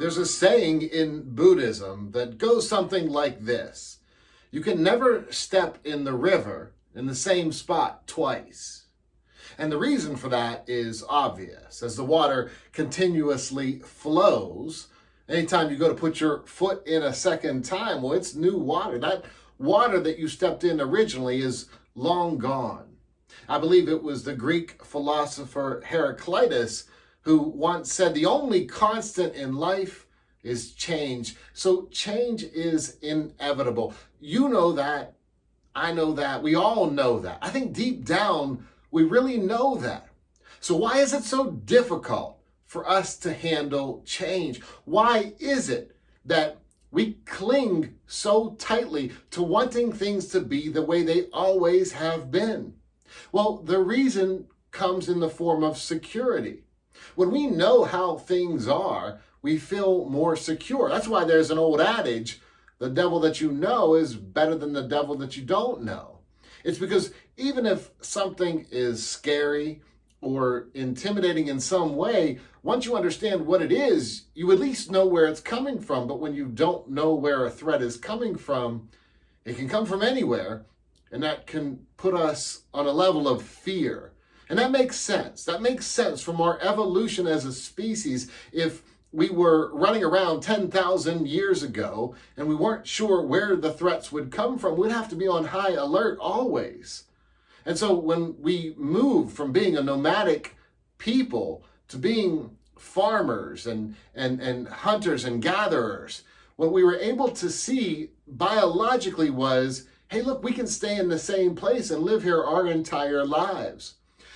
There's a saying in Buddhism that goes something like this: you can never step in the river in the same spot twice. And the reason for that is obvious. As the water continuously flows, anytime you go to put your foot in a second time, well, it's new water. That water that you stepped in originally is long gone. I believe it was the Greek philosopher Heraclitus who once said the only constant in life is change. So change is inevitable. You know that. I know that. We all know that. I think deep down, we really know that. So why is it so difficult for us to handle change? Why is it that we cling so tightly to wanting things to be the way they always have been? Well, the reason comes in the form of security. When we know how things are, we feel more secure. That's why there's an old adage, the devil that you know is better than the devil that you don't know. It's because even if something is scary or intimidating in some way, once you understand what it is, you at least know where it's coming from. But when you don't know where a threat is coming from, it can come from anywhere, and that can put us on a level of fear. And that makes sense. That makes sense from our evolution as a species. If we were running around 10,000 years ago and we weren't sure where the threats would come from, we'd have to be on high alert always. And so when we move from being a nomadic people to being farmers and hunters and gatherers, what we were able to see biologically was, hey, look, we can stay in the same place and live here our entire lives.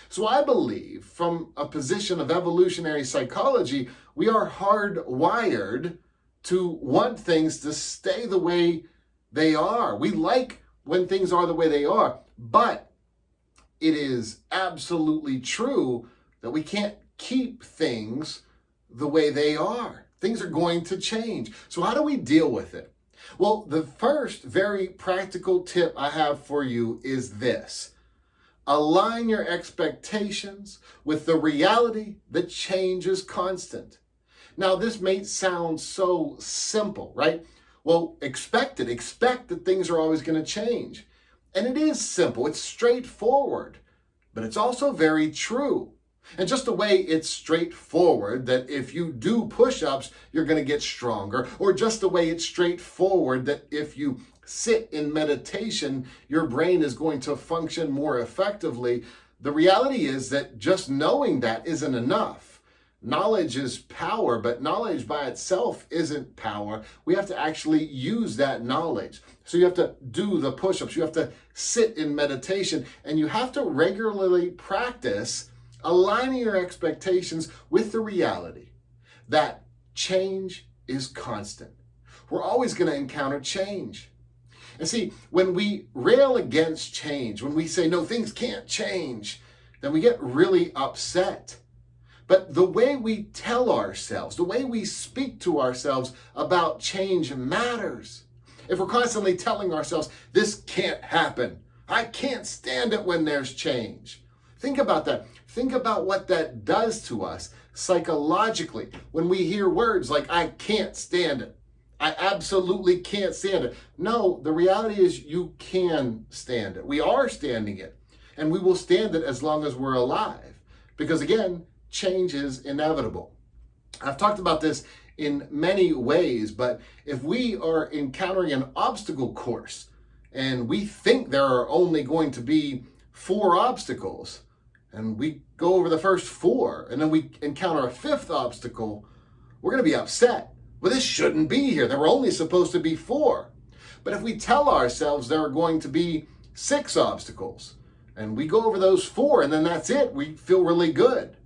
So I believe from a position of evolutionary psychology, we are hardwired to want things to stay the way they are. We like when things are the way they are, but it is absolutely true that we can't keep things the way they are. Things are going to change. So how do we deal with it? Well, the first very practical tip I have for you is this: align your expectations with the reality that change is constant. Now, this may sound so simple, right? Well, expect it. Expect that things are always going to change. And it is simple. It's straightforward, but it's also very true. And just the way it's straightforward that if you do push-ups, you're going to get stronger, or just the way it's straightforward that if you sit in meditation, your brain is going to function more effectively. The reality is that just knowing that isn't enough. Knowledge is power, but knowledge by itself isn't power. We have to actually use that knowledge. So you have to do the push-ups, you have to sit in meditation, and you have to regularly practice aligning your expectations with the reality that change is constant. We're always going to encounter change. And see, when we rail against change, when we say, no, things can't change, then we get really upset. But the way we tell ourselves, the way we speak to ourselves about change matters. If we're constantly telling ourselves, this can't happen, I can't stand it when there's change. Think about that. Think about what that does to us psychologically when we hear words like, I can't stand it. I absolutely can't stand it. No, the reality is you can stand it. We are standing it, and we will stand it as long as we're alive. Because again, change is inevitable. I've talked about this in many ways, but if we are encountering an obstacle course and we think there are only going to be 4 obstacles, and we go over the first 4, and then we encounter a 5th obstacle, we're going to be upset. Well, this shouldn't be here. There were only supposed to be 4. But if we tell ourselves there are going to be 6 obstacles, and we go over those 4, and then that's it, we feel really good.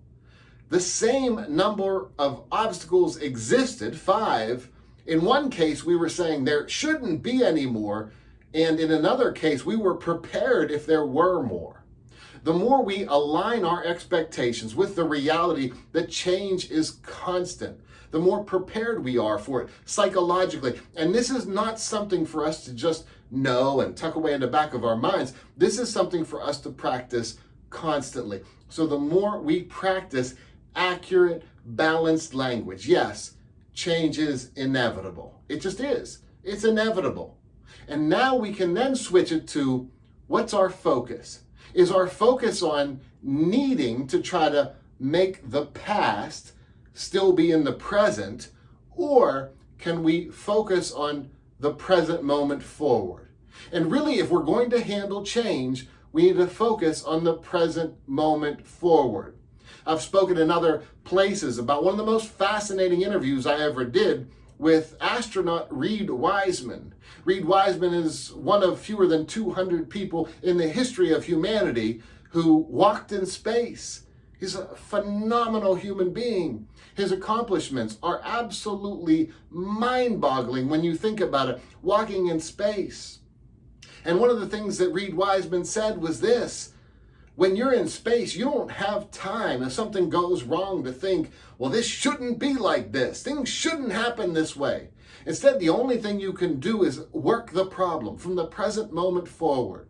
The same number of obstacles existed, 5. In one case, we were saying there shouldn't be any more, and in another case, we were prepared if there were more. The more we align our expectations with the reality that change is constant, the more prepared we are for it psychologically. And this is not something for us to just know and tuck away in the back of our minds. This is something for us to practice constantly. So the more we practice accurate, balanced language, yes, change is inevitable. It just is. It's inevitable. And now we can then switch it to, what's our focus? Is our focus on needing to try to make the past still be in the present, or can we focus on the present moment forward? And really, if we're going to handle change, we need to focus on the present moment forward. I've spoken in other places about one of the most fascinating interviews I ever did with astronaut Reed Wiseman. Reed Wiseman is one of fewer than 200 people in the history of humanity who walked in space. He's a phenomenal human being. His accomplishments are absolutely mind-boggling when you think about it, walking in space. And one of the things that Reed Wiseman said was this: when you're in space, you don't have time if something goes wrong to think, well, this shouldn't be like this. Things shouldn't happen this way. Instead, the only thing you can do is work the problem from the present moment forward.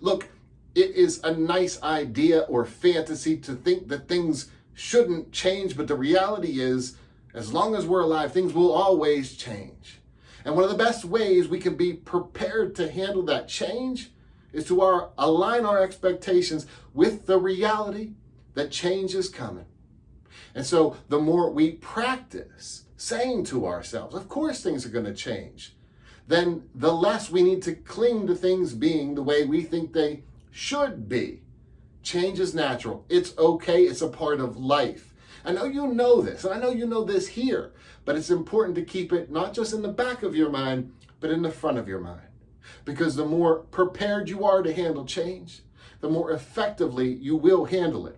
Look, it is a nice idea or fantasy to think that things shouldn't change, but the reality is, as long as we're alive, things will always change. And one of the best ways we can be prepared to handle that change is to align our expectations with the reality that change is coming. And so the more we practice saying to ourselves, of course things are going to change, then the less we need to cling to things being the way we think they should be. Change is natural. It's okay. It's a part of life. I know you know this, and I know you know this here, but it's important to keep it not just in the back of your mind, but in the front of your mind. Because the more prepared you are to handle change, the more effectively you will handle it.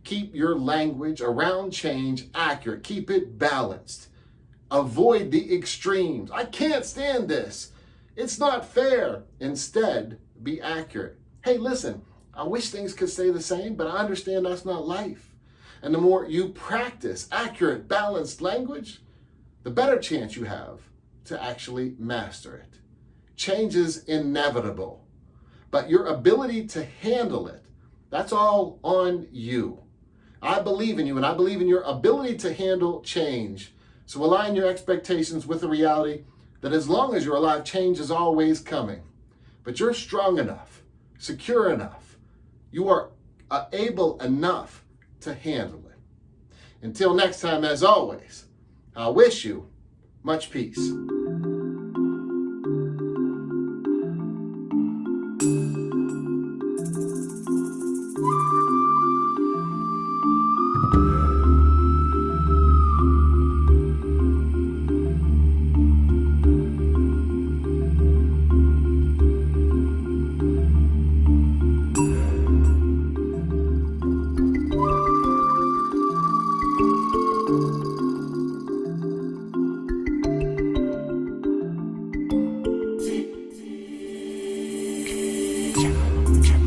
Keep your language around change accurate. Keep it balanced. Avoid the extremes. I can't stand this. It's not fair. Instead, be accurate. Hey, listen, I wish things could stay the same, but I understand that's not life. And the more you practice accurate, balanced language, the better chance you have to actually master it. Change is inevitable, but your ability to handle it, that's all on you. I believe in you, and I believe in your ability to handle change. So align your expectations with the reality that as long as you're alive, change is always coming. But you're strong enough, secure enough, you are able enough to handle it. Until next time, as always, I wish you much peace.